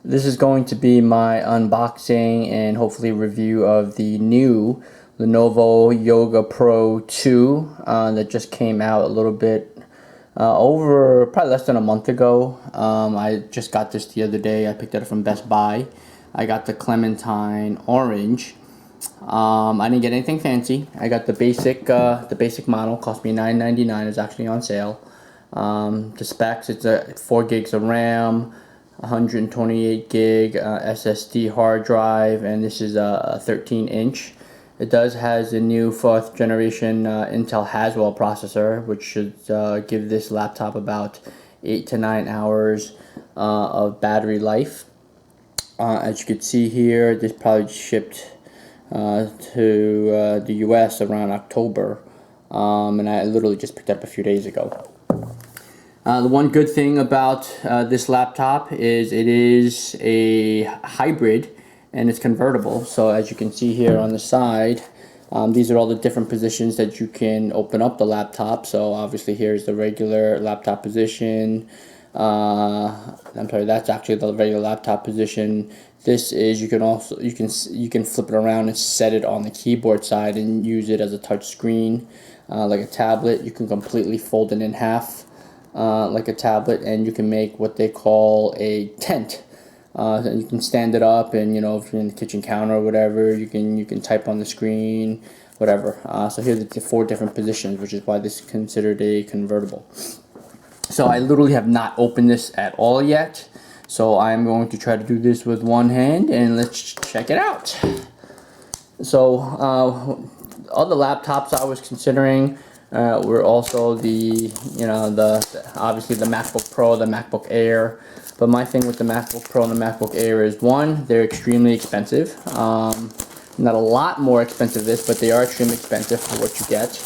This is going to be my unboxing and hopefully review of the new Lenovo Yoga Pro 2 that just came out a little bit over probably less than a month ago. I just got this the other day. I picked it up from Best Buy. I got the Clementine Orange. I didn't get anything fancy. I got the basic model. Cost me $9.99. It's actually on sale. The specs: it's a 4 gigs of RAM, 128 gig SSD hard drive, and this is a 13-inch. It has a new 4th generation Intel Haswell processor, which should give this laptop about 8 to 9 hours of battery life. As you can see here, this probably shipped to the US around October, and I literally just picked it up a few days ago. The one good thing about this laptop is it is a hybrid and it's convertible. So as you can see here on the side, these are all the different positions that you can open up the laptop. So obviously here's the regular laptop position. I'm sorry, that's actually the regular laptop position. This is, you can flip it around and set it on the keyboard side and use it as a touch screen like a tablet. You can completely fold it in half like a tablet, and you can make what they call a tent. And you can stand it up, and if you're in the kitchen counter or whatever, you can type on the screen, whatever. So here's the 4 different positions, which is why this is considered a convertible. So I literally have not opened this at all yet. So I'm going to try to do this with one hand, and let's check it out. So other laptops I was considering were also obviously the MacBook Pro, the MacBook Air. But my thing with the MacBook Pro and the MacBook Air is, one, they're extremely expensive. Not a lot more expensive than this, but they are extremely expensive for what you get.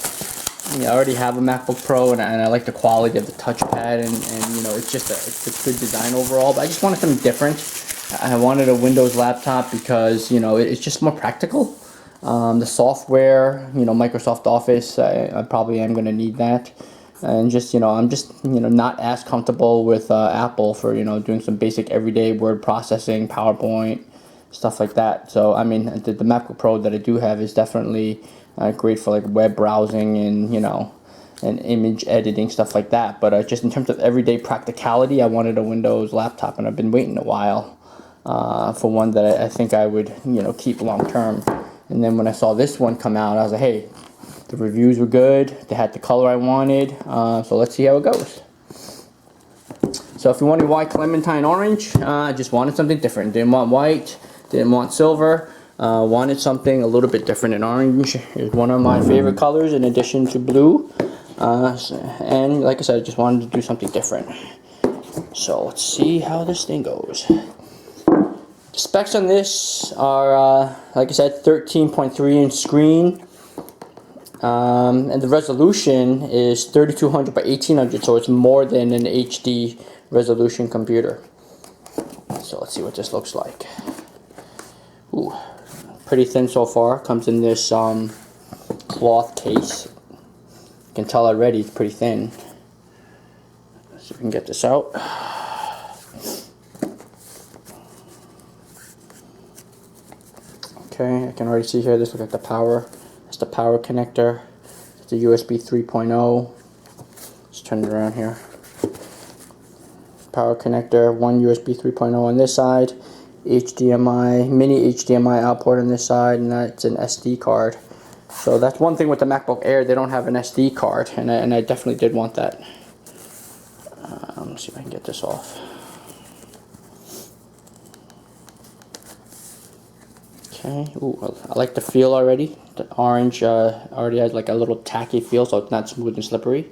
I already have a MacBook Pro, and I like the quality of the touchpad, and it's a good design overall. But I just wanted something different. I wanted a Windows laptop because it's just more practical. The software, Microsoft Office, I probably am going to need that. And just, I'm just, not as comfortable with Apple for, doing some basic everyday word processing, PowerPoint, stuff like that. So, I mean, the MacBook Pro that I do have is definitely great for like web browsing and, and image editing, stuff like that. But just in terms of everyday practicality, I wanted a Windows laptop, and I've been waiting a while for one that I think I would, keep long term. And then when I saw this one come out, I was like, hey, the reviews were good. They had the color I wanted. So let's see how it goes. So if you wonder why Clementine Orange, I just wanted something different. Didn't want white, didn't want silver. Wanted something a little bit different. And orange is one of my favorite colors in addition to blue. And like I said, I just wanted to do something different. So let's see how this thing goes. The specs on this are, like I said, 13.3-inch screen, and the resolution is 3200 by 1800, so it's more than an HD resolution computer. So let's see what this looks like. Ooh, pretty thin so far. Comes in this cloth case. You can tell already it's pretty thin. Let's see if we can get this out. Okay, I can already see here, this looks like the power. It's the power connector. It's a USB 3.0. Let's turn it around here. Power connector, one USB 3.0 on this side. HDMI, mini HDMI output on this side, and that's an SD card. So that's one thing with the MacBook Air, they don't have an SD card, and I definitely did want that. Let's see if I can get this off. Okay, ooh, I like the feel already. The orange already has like a little tacky feel, so it's not smooth and slippery.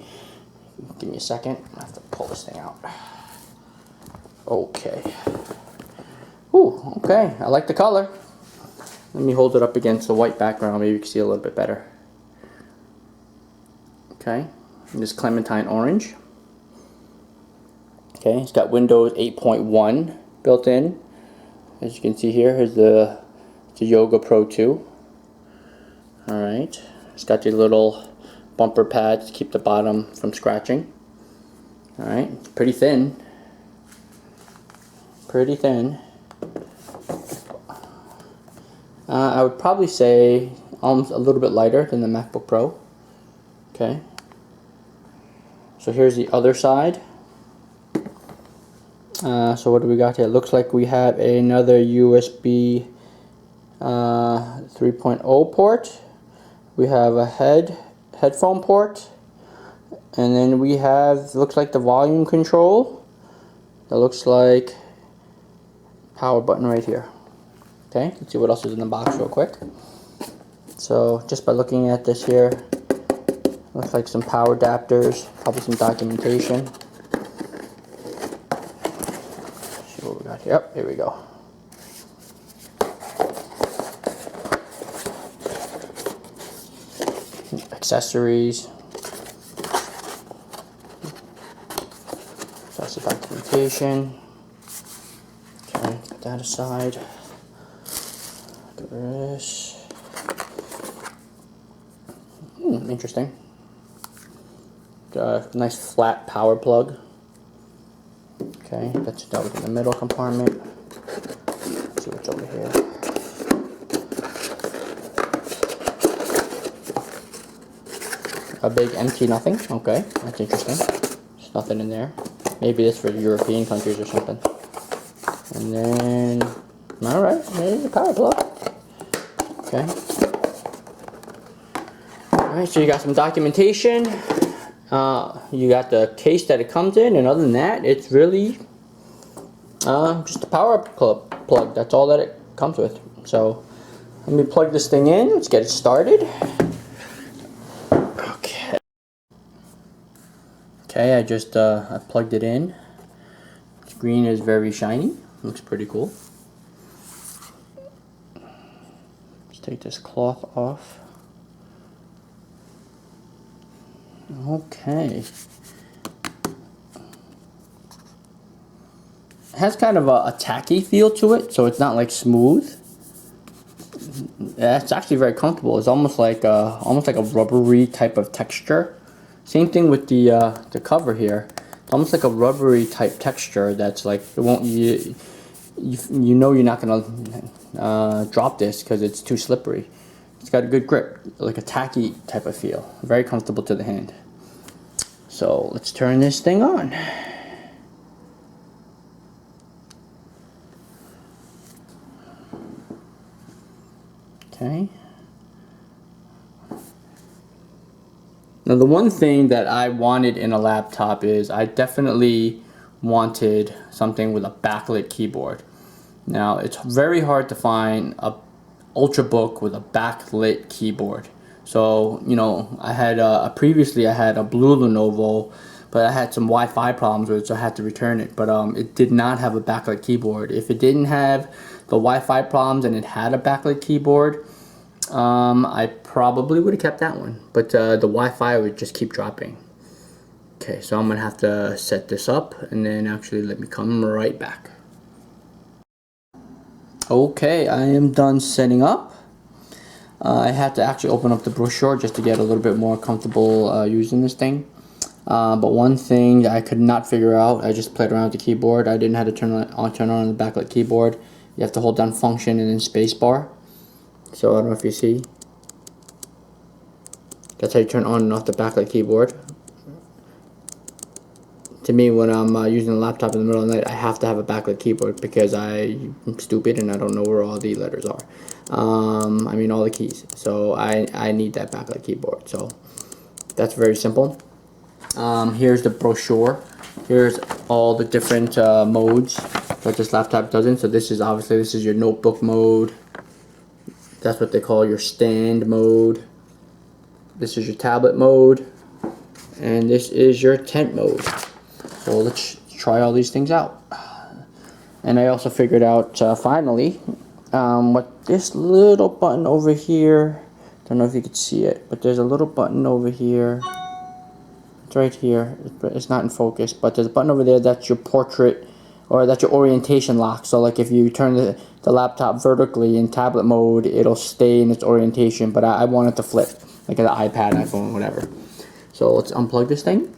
Give me a second, I have to pull this thing out. Okay. Ooh, okay, I like the color. Let me hold it up against the white background, maybe you can see a little bit better. Okay, and this Clementine Orange. Okay, it's got Windows 8.1 built in. As you can see here, here's the Yoga Pro 2. Alright, it's got the little bumper pads to keep the bottom from scratching. Alright, it's pretty thin. Pretty thin. I would probably say almost a little bit lighter than the MacBook Pro. Okay. So here's the other side. So what do we got here? Looks like we have another USB 3.0 port. We have a headphone port, and then we have, looks like the volume control. That looks like power button right here. Okay, let's see what else is in the box real quick. So just by looking at this here, looks like some power adapters, probably some documentation. Let's see what we got here. Yep, here we go. Accessories. So that's the documentation. Okay, put that aside. Look at this. Interesting. Nice flat power plug. Okay, that was in the middle compartment. Let's see what's over here. A big empty nothing. Okay, that's interesting. There's nothing in there. Maybe this for European countries or something. And then, alright, there's a power plug. Okay. Alright, so you got some documentation. You got the case that it comes in, and other than that, it's really just a power plug. That's all that it comes with. So, let me plug this thing in. Let's get it started. Okay, I just I plugged it in. Screen is very shiny. Looks pretty cool. Let's take this cloth off. Okay. It has kind of a tacky feel to it, so it's not like smooth. Yeah, it's actually very comfortable. It's almost like a rubbery type of texture. Same thing with the cover here. It's almost like a rubbery type texture that's like, it won't, you know you're not gonna drop this because it's too slippery. It's got a good grip, like a tacky type of feel. Very comfortable to the hand. So let's turn this thing on. Okay. Now the one thing that I wanted in a laptop is I definitely wanted something with a backlit keyboard. Now it's very hard to find a Ultrabook with a backlit keyboard. So, you know, I had previously I had a blue Lenovo, but I had some Wi-Fi problems with it, so I had to return it. But it did not have a backlit keyboard. If it didn't have the Wi-Fi problems and it had a backlit keyboard, I probably would have kept that one, but the Wi-Fi would just keep dropping. Okay, so I'm gonna have to set this up, and then actually let me come right back. Okay, I am done setting up. I had to actually open up the brochure just to get a little bit more comfortable using this thing. But one thing I could not figure out, I just played around with the keyboard. I didn't have to turn on the backlit keyboard. You have to hold down function and then spacebar. So I don't know if you see. That's how you turn on and off the backlit keyboard. To me, when I'm using a laptop in the middle of the night, I have to have a backlit keyboard because I'm stupid and I don't know where all the letters are. I mean all the keys. So I need that backlit keyboard. So that's very simple. Here's the brochure. Here's all the different modes that this laptop does in. So this is your notebook mode. That's what they call your stand mode. This is your tablet mode. And this is your tent mode. So let's try all these things out. And I also figured out finally what this little button over here, don't know if you can see it, but there's a little button over here. It's right here. It's not in focus, but there's a button over there that's your portrait, or that's your orientation lock. So like if you turn the laptop vertically in tablet mode, it'll stay in its orientation, but I want it to flip, like an iPad, iPhone, whatever. So let's unplug this thing.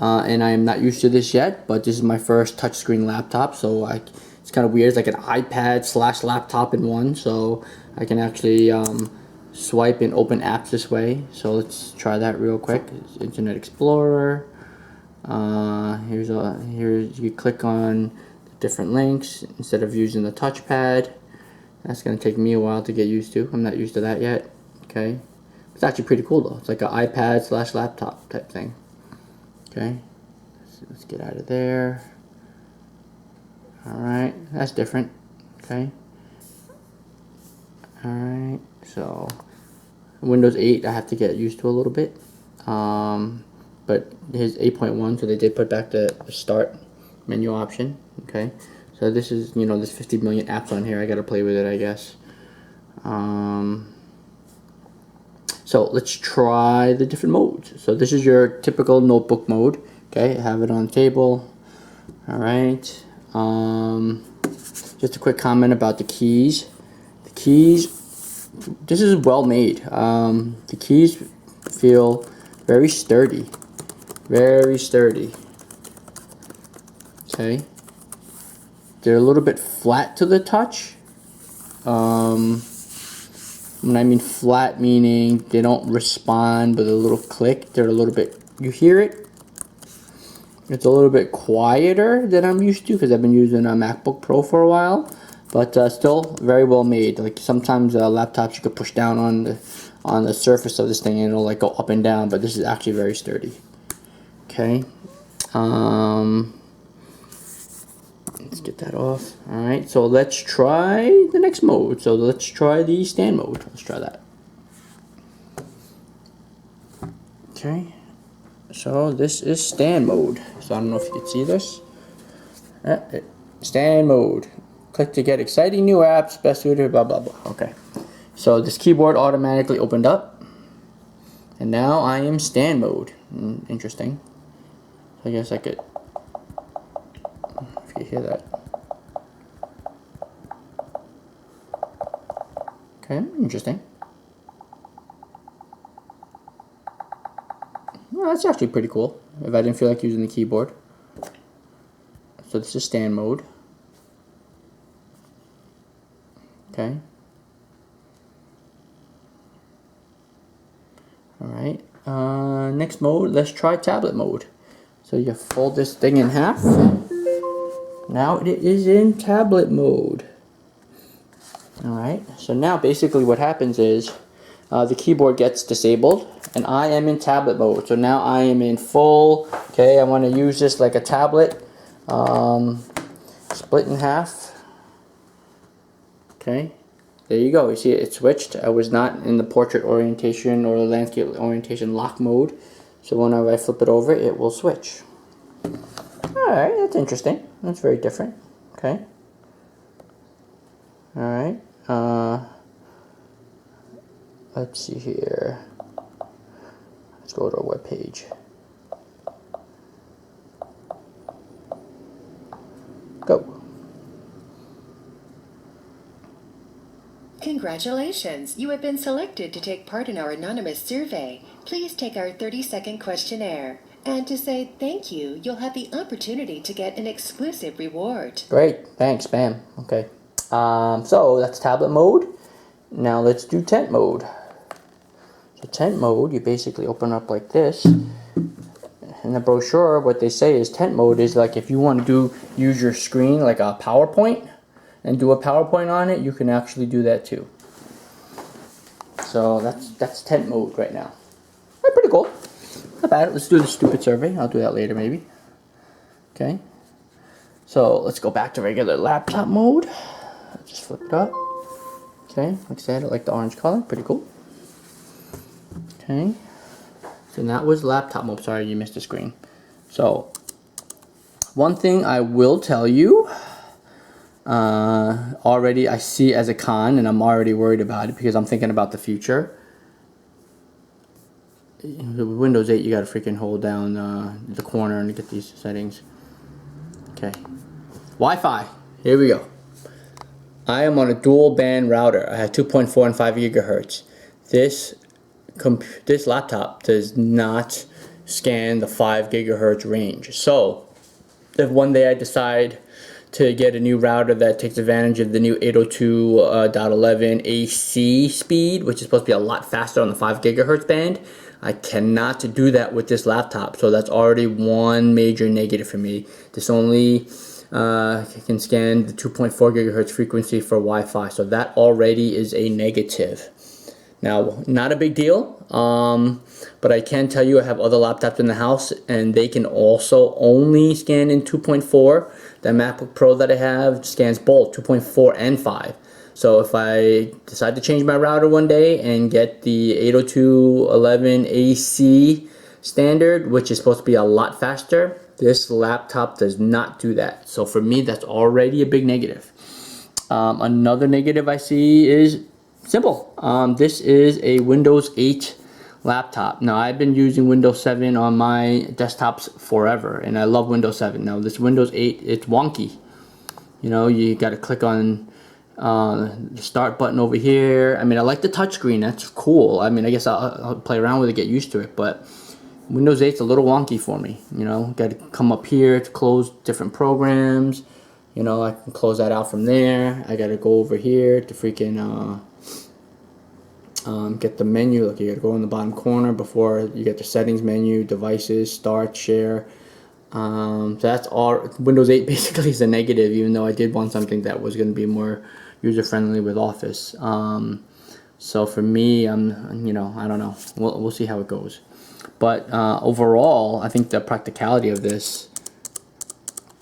And I am not used to this yet, but this is my first touchscreen laptop, so it's It's kind of weird. It's like an iPad slash laptop in one, so I can actually swipe and open apps this way. So let's try that real quick. It's Internet Explorer. Here's you click on different links instead of using the touchpad. That's gonna take me a while to get used to. I'm not used to that yet. Okay, it's actually pretty cool though. It's like an iPad slash laptop type thing. Okay, so let's get out of there. Alright, that's different. Okay. Alright, so Windows 8 I have to get used to a little bit. But here's 8.1, so they did put back the start menu option. Okay. So this is, you know, there's 50 million apps on here. I gotta play with it, I guess. So let's try the different modes. So this is your typical notebook mode. Okay, have it on the table. Alright. Just a quick comment about the keys. The keys, this is well made. The keys feel very sturdy. Very sturdy. Okay. They're a little bit flat to the touch. When I mean flat, meaning they don't respond with a little click. They're a little bit, you hear it. It's a little bit quieter than I'm used to because I've been using a MacBook Pro for a while, but still very well made. Like sometimes laptops you could push down on the surface of this thing and it'll like go up and down, but this is actually very sturdy. Okay. Let's get that off. Alright, so let's try the next mode. So let's try the stand mode. Let's try that. Okay. So this is stand mode. So I don't know if you can see this. Stand mode. Click to get exciting new apps, best suited, blah blah blah. Okay. So this keyboard automatically opened up. And now I am stand mode. Interesting. I guess I could, if you hear that. Okay, interesting. Well, that's actually pretty cool, if I didn't feel like using the keyboard. So this is stand mode. Okay. Alright, next mode, let's try tablet mode. So you fold this thing in half. Now it is in tablet mode. Alright, so now basically what happens is the keyboard gets disabled and I am in tablet mode. So now I am in full, okay, I want to use this like a tablet, split in half. Okay, there you go, you see it switched. I was not in the portrait orientation or the landscape orientation lock mode. So whenever I flip it over, it will switch. Alright, that's interesting. That's very different. Okay. Alright. Let's see here. Let's go to our web page. Go. Congratulations! You have been selected to take part in our anonymous survey. Please take our 30-second questionnaire. And to say thank you, you'll have the opportunity to get an exclusive reward. Great, thanks, bam. Okay. So that's tablet mode. Now let's do tent mode. So tent mode, you basically open up like this. In the brochure, what they say is tent mode is like if you want to use your screen like a PowerPoint and do a PowerPoint on it, you can actually do that too. So that's tent mode right now. That's pretty cool. Not bad. Let's do the stupid survey. I'll do that later maybe. Okay. So let's go back to regular laptop mode. Just flip it up. Okay. Like I said, I like the orange color. Pretty cool. Okay. So that was laptop mode. Sorry you missed the screen. So one thing I will tell you, already I see as a con, and I'm already worried about it because I'm thinking about the future. With Windows 8, you gotta freaking hold down the corner and get these settings. Okay. Wi-Fi. Here we go. I am on a dual band router. I have 2.4 and 5 gigahertz. This laptop does not scan the 5 gigahertz range. So if one day I decide to get a new router that takes advantage of the new 802.11 AC speed, which is supposed to be a lot faster on the 5 gigahertz band. I cannot do that with this laptop, so that's already one major negative for me. This only can scan the 2.4 gigahertz frequency for Wi-Fi, so that already is a negative. Now, not a big deal, but I can tell you I have other laptops in the house, and they can also only scan in 2.4. The Macbook Pro that I have scans both 2.4 and 5. So if I decide to change my router one day and get the 802.11 AC standard, which is supposed to be a lot faster, this laptop does not do that. So for me, that's already a big negative. Another negative I see is simple. This is a Windows 8 laptop. Now, I've been using Windows 7 on my desktops forever, and I love Windows 7. Now, this Windows 8, it's wonky. You know, you got to click on the start button over here. I mean, I like the touchscreen. That's cool. I mean, I guess I'll play around with it, get used to it, but Windows 8's a little wonky for me. You know, got to come up here to close different programs. You know, I can close that out from there. I got to go over here to freaking get the menu. Look, you got to go in the bottom corner before you get the settings menu, devices, start, share. So that's all. Windows 8 basically is a negative, even though I did want something that was going to be more user-friendly with Office. So for me, you know, I don't know. We'll see how it goes. But overall, I think the practicality of this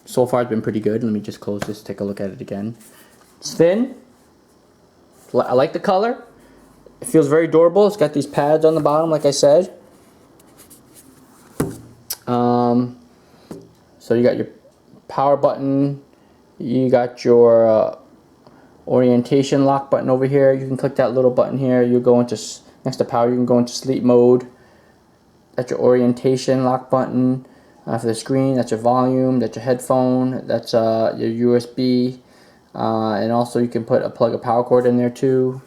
so far has been pretty good. Let me just close this, take a look at it again. It's thin. I like the color. It feels very durable. It's got these pads on the bottom, like I said. So you got your power button. You got your orientation lock button over here. You can click that little button here. You go into, next to power, you can go into sleep mode. That's your orientation lock button for the screen. That's your volume. That's your headphone. That's your USB. And also you can plug a power cord in there too.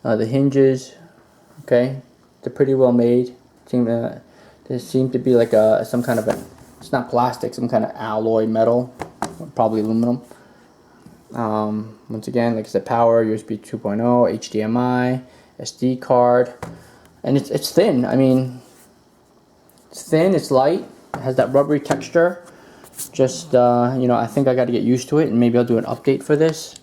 The hinges, okay, they're pretty well made. There seems to be like some kind of it's not plastic, some kind of alloy metal, probably aluminum. Once again, like I said, power, USB 2.0, HDMI, SD card, and it's thin. I mean, it's thin, it's light, it has that rubbery texture. Just you know, I think I got to get used to it, and maybe I'll do an update for this.